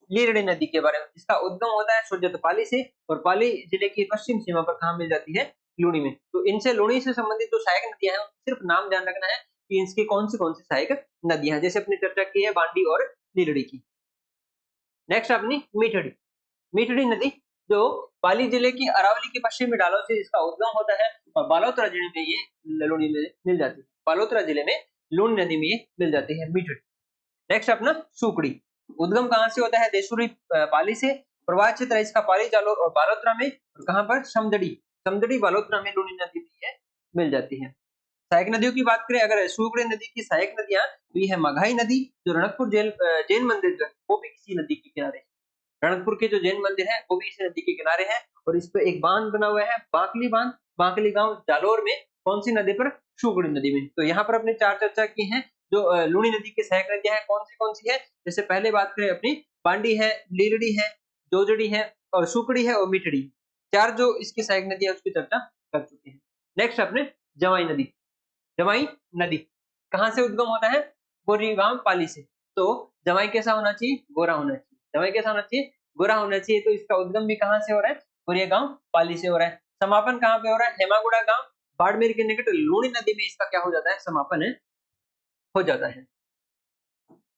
लीलड़ी नदी के बारे में। इसका उद्गम होता है सुरजत पाली से, और पाली जिले की पश्चिम सीमा पर कहाँ मिल जाती है, लूनी में। तो इनसे लूनी से संबंधित जो सहायक नदियां हैं सिर्फ नाम ध्यान रखना है कि इसकी कौन सी सहायक नदियां हैं, जैसे अपनी चर्चा की है बांडी और लीलड़ी की। नेक्स्ट अपनी मीठड़ी, मीठड़ी नदी जो पाली जिले की अरावली के पश्चिमी ढालों से इसका उद्गम होता है, और बालोतरा जिले में ये लूनी में मिल जाती है, बालोतरा जिले में लूनी नदी में ये मिल जाती है मीठड़ी। नेक्स्ट अपना सुकड़ी, उद्गम कहाँ से होता है, देशुरी पाली से, प्रवाह क्षेत्र है इसका पाली जालोर और बालोतरा में, और कहाँ पर, समदड़ी, समदड़ी बालोतरा में लूनी नदी में ये मिल जाती है। सहायक नदियों की बात करें अगर शुक्र नदी की सहायक नदियां तो ये है मघाई नदी जो रणकपुर जैन मंदिर जो है वो भी इसी नदी के किनारे है। रणकपुर के जो जैन मंदिर है वो भी इसी नदी के किनारे है और इस पे एक बांध बना हुआ है बाकली बांध, बाकली गांव जालोर में, कौन सी नदी पर? शुक्र नदी में। तो यहाँ पर अपने चार चर्चा की है जो लूनी नदी की सहायक नदियां है कौन सी है। जैसे पहले बात करें अपनी बांडी है, लीलड़ी है, जोजड़ी है और सुकड़ी है और मिठड़ी, चार जो इसकी सहायक नदी है उसकी चर्चा कर चुके हैं। नेक्स्ट अपने जवाई नदी। जवाई नदी कहाँ से उद्गम होता है? गोरेगांव पाली से। तो जवाई कैसा होना चाहिए? गोरा होना चाहिए। जवाई कैसा होना चाहिए? गोरा होना चाहिए। तो इसका उद्गम भी कहाँ से हो रहा है? गोरेगांव पाली से हो रहा है। समापन कहाँ पे हो रहा है? हेमागुड़ा गांव बाड़मेर के निकट लूनी नदी में इसका क्या हो जाता है? समापन है हो जाता है।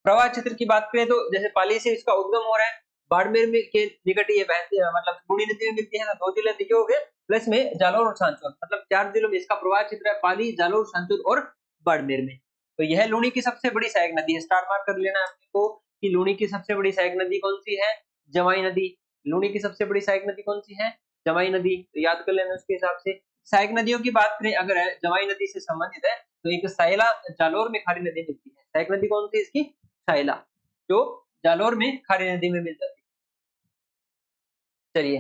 प्रवाह क्षेत्र की बात करें तो जैसे पाली से इसका उद्गम हो रहा है, बाड़मेर में के निकट ये बहती है, मतलब लूनी नदी में मिलती है। तो दो जिले दिखे हो गए प्लस में जालौर और सांचौर, मतलब चार जिलों में इसका प्रवाह क्षेत्र है, पाली, जालौर, सांचौर और बाड़मेर में। तो यह लूनी की सबसे बड़ी सहायक नदी है। स्टार मार्क कर लेना आपने को कि लूनी की सबसे बड़ी सहायक नदी कौन सी है? जवाई नदी। लूनी की सबसे बड़ी सहायक नदी कौन सी है? जवाई नदी। तो याद कर लेना उसके हिसाब से। सहायक नदियों की बात करें अगर जवाई नदी से संबंधित है तो एक साइला जालोर में खारी नदी मिलती है। सहायक नदी कौन सी इसकी? साइला, जो जालोर में खारी नदी में मिल जाती है। चलिए,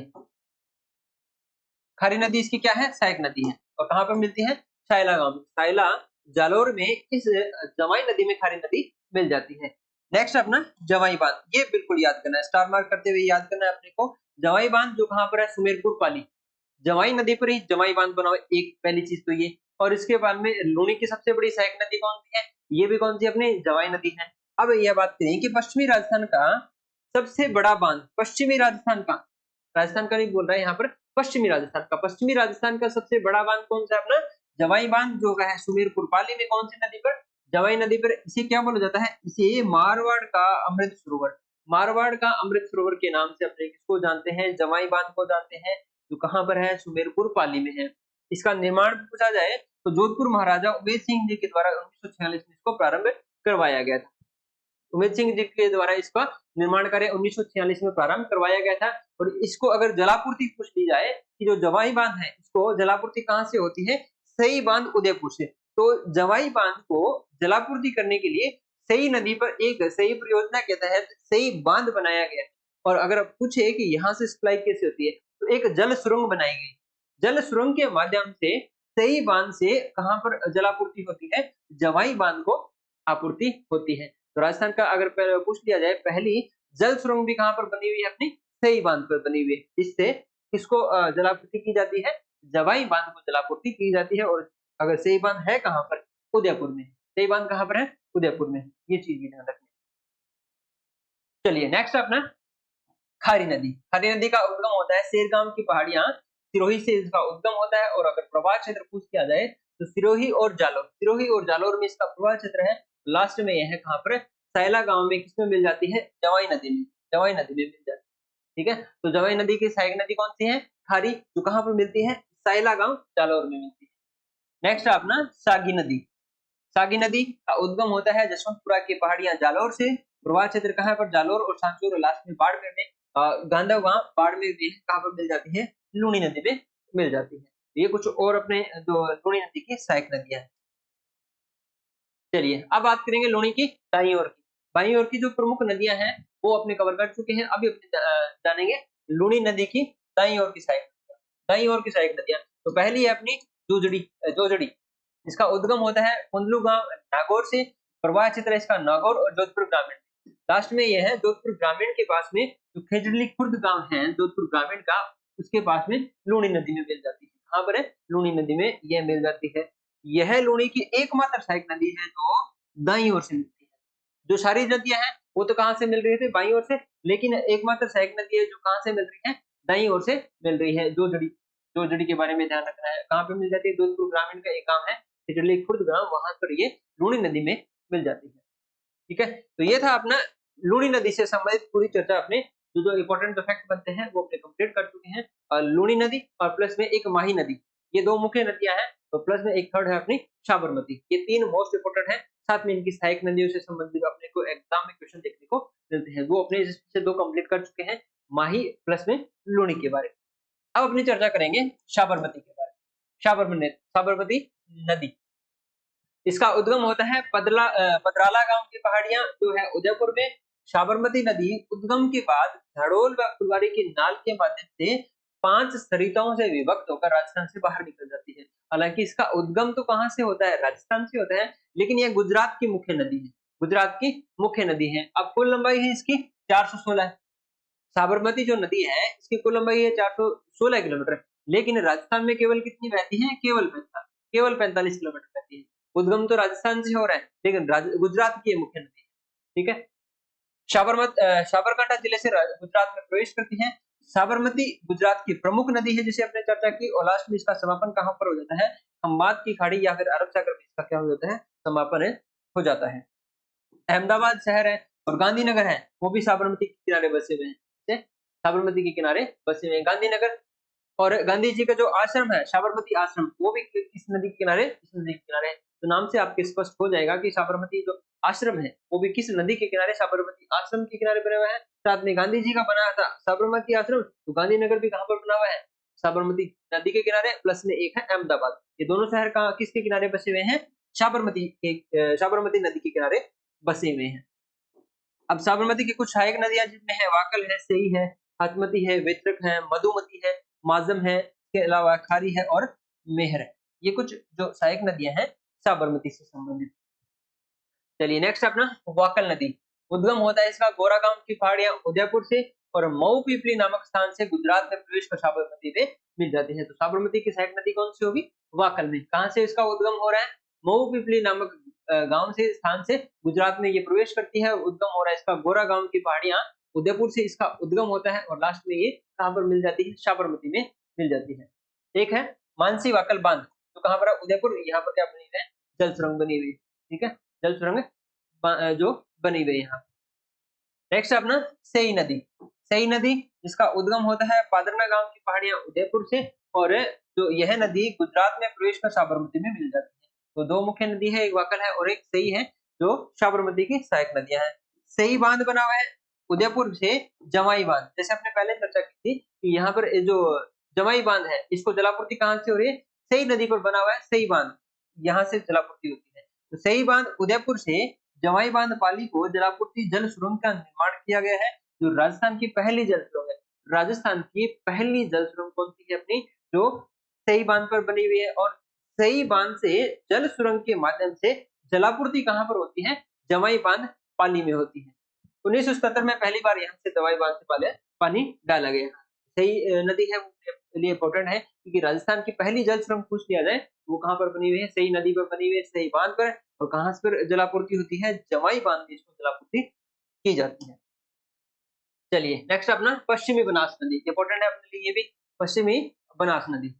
खारी नदी इसकी क्या है? सहायक नदी है। और कहाँ पर मिलती है? साइला गांव में। साइला जालोर में इस जवाई नदी में खारी नदी मिल जाती है। नेक्स्ट अपना जवाई बांध, ये बिल्कुल याद करना है, स्टार मार्क करते हुए याद करना है अपने को। जवाई बांध जो कहाँ पर है? सुमेरपुर पाली। जवाई नदी पर ही जवाई बांध बना हुआ है, एक पहली चीज तो ये। और इसके बाद में लूनी की सबसे बड़ी सहायक नदी कौन सी है? ये भी कौन सी अपनी जवाई नदी है। अब यह बात करें कि पश्चिमी राजस्थान का सबसे बड़ा बांध, पश्चिमी राजस्थान का, राजस्थान का नहीं बोल रहा है यहाँ पर, पश्चिमी राजस्थान का, पश्चिमी राजस्थान का सबसे बड़ा बांध कौन सा है अपना? जवाई बांध जो है सुमेरपुर पाली में, कौन सी नदी पर? जवाई नदी पर। इसे क्या बोला जाता है? इसे मारवाड़ का अमृत सरोवर, मारवाड़ का अमृत सरोवर के नाम से अपने किसको जानते हैं? जवाई बांध को जानते हैं, जो कहाँ पर है? सुमेरपुर पाली में है। इसका निर्माण पूछा जाए तो जोधपुर महाराजा उमेद सिंह जी के द्वारा 1946 में इसको प्रारंभ करवाया गया था। उमेद सिंह जी के द्वारा इसका निर्माण कार्य 1946 में प्रारंभ करवाया गया था। और इसको अगर जलापूर्ति पूछ ली जाए कि जो जवाई बांध है इसको जलापूर्ति कहाँ से होती है? सई बांध उदयपुर से। तो जवाई बांध को जलापूर्ति करने के लिए सई नदी पर एक सई परियोजना के तहत सई बांध बनाया गया। और अगर पूछे कि यहाँ से सप्लाई कैसे होती है तो एक जल सुरंग बनाई गई। जल सुरंग के माध्यम से सई बांध से कहाँ पर जलापूर्ति होती है? जवाई बांध को आपूर्ति होती है। तो राजस्थान का अगर पूछ लिया जाए पहली जल सुरंग भी कहाँ पर बनी हुई है? अपनी सई बांध पर बनी हुई है। इससे किसको जलापूर्ति की जाती है? जवाई बांध को जलापूर्ति की जाती है। और अगर सई बांध है कहाँ पर? उदयपुर में। सई बांध कहाँ पर है? उदयपुर में। ये चीज भी ध्यान रखनी। चलिए नेक्स्ट अपना खारी नदी। खारी नदी का उद्गम होता है शेरगांव की पहाड़ियां, सिरोही से इसका उद्गम होता है। और अगर प्रवाह क्षेत्र पूछ किया जाए तो सिरोही और जालोर, सिरोही और जालोर में इसका प्रवाह क्षेत्र है। लास्ट में यह है कहाँ पर? सैला गांव में। किसमें मिल जाती है? जवाई नदी में। जवाई नदी में मिल जाती है। ठीक है, तो जवाई नदी की सहायक नदी कौन सी है? खारी, जो कहाँ पर मिलती है? सैला गांव जालोर में मिलती है। नेक्स्ट अपना सागी नदी। सागी नदी का उद्गम होता है जसवंतपुरा की पहाड़ियां जालोर से। प्रवाह क्षेत्र कहाँ पर? जालोर और सांचौर और लास्ट में बाड़मेर में। गांधव गांव बाड़मेर में कहाँ पर मिल जाती है? लूनी नदी में मिल जाती है। ये कुछ और अपने जो लूनी नदी की सहायक नदियां हैं। चलिए अब बात करेंगे लूनी की दाईं ओर की। बाईं ओर की जो प्रमुख नदियां हैं वो अपने कवर कर चुके हैं। अभी अपने जानेंगे लूनी नदी की दाईं ओर की सहायक नदियां। दाईं ओर की सहायक नदियां तो पहली है अपनी जोजड़ी। जोजड़ी इसका उद्गम होता है कुंदलू गांव नागौर से। प्रवाह क्षेत्र इसका नागौर और जोधपुर ग्रामीण। लास्ट में यह है जोधपुर ग्रामीण के पास में जो खेजड़ली खुर्द गांव है जोधपुर ग्रामीण का, उसके पास में लूनी नदी में मिल जाती है। कहाँ पर है? लूनी नदी में यह मिल जाती है। यह लूनी की एकमात्र सहायक नदी है जो दाईं ओर से मिलती है। जो सारी नदियां हैं वो तो कहाँ से मिल रही थी? बाईं ओर से। लेकिन एकमात्र सहायक नदी है जो कहाँ से मिल रही है? दाईं ओर से मिल रही है। जोजड़ी, जोजड़ी के बारे में ध्यान रखना है। कहाँ पे मिल जाती है? जोधपुर ग्रामीण का एक गांव है खिजड़ली खुर्द गांव, वहां पर ये लूनी नदी में मिल जाती है। ठीक है, तो ये था अपना लूनी नदी से संबंधित पूरी चर्चा। अपने जो जो इंपॉर्टेंट जो फैक्ट बनते हैं वो अपने कंप्लीट कर चुके हैं। और लूनी नदी और प्लस में एक माही नदी, ये दो मुख्य नदियां हैं। तो प्लस में एक थर्ड है अपनी साबरमती। ये तीन मोस्ट इंपोर्टेंट है। साथ में इनकी सहायक नदियों से संबंधित अपने को एग्जाम में क्वेश्चन देखने को मिलते हैं। वो अपने से दो कंप्लीट कर चुके हैं, माही प्लस में लूनी के बारे में। अब अपनी चर्चा करेंगे साबरमती के बारे में। साबरमती, साबरमती नदी। इसका उद्गम होता है पदराला गांव की पहाड़ियां जो है उदयपुर में। साबरमती नदी उद्गम के बाद धड़ोल व फुलवारी की नाल के माध्यम से 5 सरिताओं से विभक्त होकर राजस्थान से बाहर निकल जाती है। हालांकि इसका उद्गम तो कहां से होता है, राजस्थान से होता है, लेकिन यह गुजरात की मुख्य नदी है, गुजरात की मुख्य नदी है। अब कुल लंबाई है इसकी 416 है। साबरमती जो नदी है इसकी कुल लंबाई है 416 किलोमीटर, लेकिन राजस्थान में केवल कितनी बहती है, केवल 45 किलोमीटर बहती है। उद्गम तो राजस्थान से हो रहा है, लेकिन गुजरात की मुख्य नदी है। ठीक है। साबरकांठा जिले से गुजरात में प्रवेश करती है। साबरमती गुजरात की प्रमुख नदी है जिसे आपने चर्चा की, और लास्ट में इसका समापन कहां पर हो जाता है, खंबात की खाड़ी या फिर अरब सागर में इसका क्या हो जाता है, समापन हो जाता है। अहमदाबाद शहर है और गांधीनगर है, वो भी साबरमती के किनारे बसे हुए हैं, साबरमती के किनारे बसे हुए हैं गांधीनगर। और गांधी जी का जो आश्रम है साबरमती आश्रम, वो भी किस नदी के किनारे, इस नदी के किनारे है। तो नाम से आपके स्पष्ट हो जाएगा कि साबरमती जो आश्रम है वो भी किस नदी के किनारे, साबरमती आश्रम के किनारे बना हुआ है। साथ में गांधी जी का बनाया था साबरमती आश्रम, तो गांधीनगर भी कहां पर बना हुआ है, साबरमती नदी के किनारे, प्लस में एक है अहमदाबाद। ये दोनों शहर कहां, किसके किनारे बसे हुए हैं, साबरमती नदी के किनारे बसे हुए हैं। अब साबरमती की कुछ सहायक नदियां जिनमें है वाकल है, सई है, हाथमती है, वेत्रक है, मधुमती है, माजम है, इसके अलावा खारी है और मेहर है। ये कुछ जो सहायक नदियां हैं साबरमती से संबंधित। चलिए नेक्स्ट अपना वाकल नदी। उद्गम होता है इसका गोरागांव की पहाड़ियां उदयपुर से, और मऊ पिपली नामक स्थान से गुजरात में प्रवेश कर साबरमती में मिल जाती है। तो साबरमती की सहायक नदी कौन सी होगी, वाकल में। कहां से इसका उद्गम हो रहा है, मऊ पिपली नामक गांव से, स्थान से गुजरात में ये प्रवेश करती है। उद्गम हो रहा है इसका गोरागांव की पहाड़ियां उदयपुर से, इसका उद्गम होता है, और लास्ट में ये कहां पर मिल जाती है, साबरमती में मिल जाती है। एक है मानसी वाकल बांध, तो कहां पर है, उदयपुर। यहाँ पर क्या बनी हुई है, जल सुरंग बनी हुई है। ठीक है, जल सुरंग जो बनी हुई है यहाँ। नेक्स्ट अपना सई नदी। सई नदी जिसका उद्गम होता है पादरना गांव की पहाड़ियां उदयपुर से, और जो यह नदी गुजरात में प्रवेश कर साबरमती में मिल जाती है। तो दो मुख्य नदी है, एक वाकल है और एक सई है, जो साबरमती की सहायक नदियां हैं। सई बांध बना हुआ है उदयपुर से जमाई बांध, जैसे आपने पहले चर्चा की थी कि यहाँ पर जो जमाई बांध है इसको जलापूर्ति कहां से हो रही है, सई नदी पर बना हुआ है सई बांध, यहाँ से जलापूर्ति होती है। तो सई बांध उदयपुर से जवाई बांध पाली को जलापूर्ति जल सुरंग का निर्माण किया गया है, जो राजस्थान की पहली जल सुरंग है। राजस्थान की पहली जल सुरंग कौन सी है अपनी, जो सई बांध पर बनी हुई है। और सई बांध से जल सुरंग के माध्यम से जलापूर्ति कहां पर होती है, जवाई बांध पाली में होती है। 1977 में पहली बार यहाँ से जवाई बांध से पहले पानी डाला गया। सई नदी है वो लिए इंपॉर्टेंट है, क्योंकि राजस्थान की पहली जल सुरंग पूछ लिया जाए वो कहां पर बनी हुई है, सई नदी पर बनी हुई है, सई बांध पर। और कहां से जलापूर्ति होती है, जवाई बांध में इसको जलापूर्ति की जाती है। चलिए नेक्स्ट अपना पश्चिमी बनास नदी, इंपॉर्टेंट है अपने लिए ये भी। पश्चिमी बनास नदी,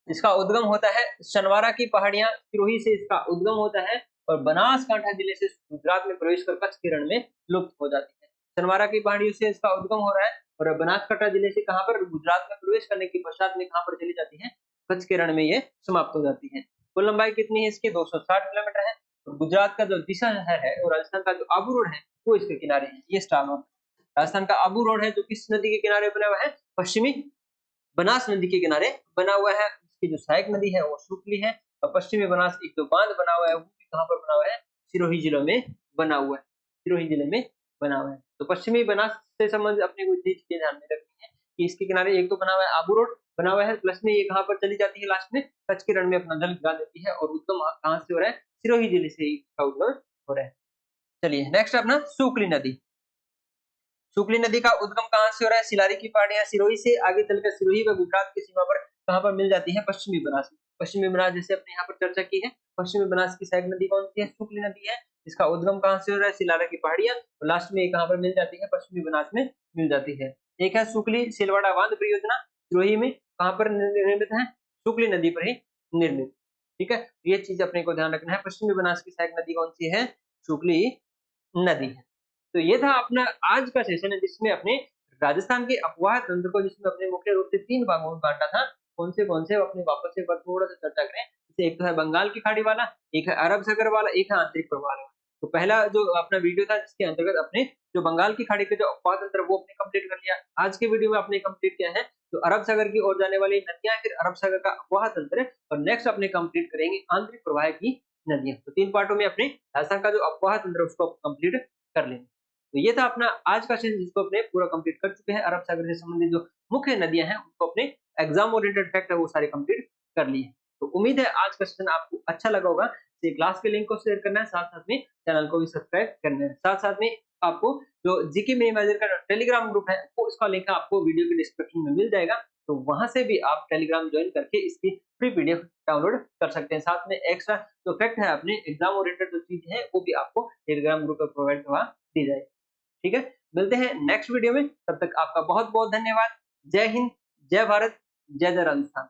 इसका उद्गम होता है शनवारा की पहाड़ियां सिरोही से, इसका उद्गम होता है, और बनासकांठा जिले से गुजरात में प्रवेश कर कच्छ के रण में लुप्त हो जाती है। शनवारा की पहाड़ियों से इसका उद्गम हो रहा है, और बनासकांठा जिले से कहां पर, गुजरात में प्रवेश करने के पश्चात में कहां पर चली जाती है, कच्छ के रण में ये समाप्त हो जाती है। कुल लंबाई कितनी है इसकी, 260 किलोमीटर है। और गुजरात का जो दिशा है और राजस्थान का जो आबू रोड है वो इसके किनारे है। ये स्टार मार्क, राजस्थान का आबू रोड है जो किस नदी के किनारे बना हुआ है, पश्चिमी बनास नदी के किनारे बना हुआ है। इसकी जो सहायक नदी है वो शुक्ली है, और पश्चिमी बनास एक जो बांध बना हुआ है वो भी कहां पर बना हुआ है, सिरोही जिले में बना हुआ है, सिरोही जिले में बना हुआ है। तो पश्चिमी बनास से संबंधित अपने को चीज के ध्यान में रखनी है कि इसके किनारे एक तो बना हुआ है आबू रोड बना हुआ है, प्लस में ये कहां पर चली जाती है, लास्ट में कच्छ के रण में अपना जल गिरा देती है, और उद्गम कहां से हो रहा है, सिरोही जिले से इसका उद्गम हो रहा है। चलिए नेक्स्ट अपना सुकली नदी। सुकली नदी का उद्गम कहां से हो रहा है, सिलारी की पहाड़ियां सिरोही से आगे चलकर सिरोही व गुजरात की सीमा पर कहां पर मिल जाती है, पश्चिमी बनास में। पश्चिमी बनास जैसे अपने यहाँ पर चर्चा की है, पश्चिमी बनास की सहायक नदी कौन सी है, सुकली नदी है। इसका उद्गम कहां से हो रहा है, सिलारा की पहाड़ियां, और लास्ट में कहां पर मिल जाती है, पश्चिमी बनास में मिल जाती है। एक है सुकली सिलवाड़ा बांध परियोजना, सिरोही में कहां पर निर्मित है, सुकली नदी पर ही निर्मित। ठीक है, ये चीज अपने को ध्यान रखना है, पश्चिमी बनास की सहायक नदी कौन सी है, सुकली नदी है। तो ये था अपना आज का सेशन है, जिसमें अपने राजस्थान के अफवाह तंत्र को, जिसमें अपने मुख्य रूप से 3 भागों में बांटा था। कौन से अपने वापस एक बार थोड़ा सा चर्चा करें। जैसे एक तो है बंगाल की खाड़ी वाला, एक है अरब सागर वाला, एक है आंतरिक प्रवाह वाला। तो पहला जो अपना वीडियो था जिसके अंतर्गत अपने जो बंगाल की खाड़ी के जो अफवाह तंत्र वो अपने कंप्लीट कर लिया। आज के वीडियो में अपने कंप्लीट किया है तो अरब सागर की ओर जाने वाली नदियां, फिर अरब सागर का अफवाह तंत्र, और नेक्स्ट अपने कंप्लीट करेंगे आंतरिक प्रवाह की नदियाँ। तो 3 पार्टों में अपने राजस्थान का जो अफ़वाह तंत्र है उसको कंप्लीट कर लेंगे। तो ये था अपना आज का सेशन जिसको अपने पूरा कंप्लीट कर चुके हैं। अरब सागर से संबंधित जो मुख्य नदियाँ हैं उनको अपने एग्ज़ाम ओरिएंटेड फैक्ट है वो सारे कंप्लीट कर लिए। तो उम्मीद है आज का सेशन आपको अच्छा लगा होगा। तो ये क्लास के लिंक को शेयर करना है, साथ-साथ में चैनल को भी सब्सक्राइब करना है। साथ-साथ में आपको जो जीके मिनिमाइज़र का टेलीग्राम ग्रुप है वो उसका लिंक आपको वीडियो के डिस्क्रिप्शन में मिल जाएगा। तो वहाँ से भी आप टेलीग्राम जॉइन करके इसकी फ्री पीडीएफ डाउनलोड कर सकते हैं। साथ में एक्स्ट्रा जो फैक्ट है अपने एग्ज़ाम ओरिएंटेड जो चीज़ें हैं वो भी आपको टेलीग्राम ग्रुप पे प्रोवाइड करवा दी जाएगी। ठीक है? मिलते हैं नेक्स्ट वीडियो में, तब तक आपका बहुत-बहुत धन्यवाद। जय हिंद, जय भारत, जय जय राजस्थान।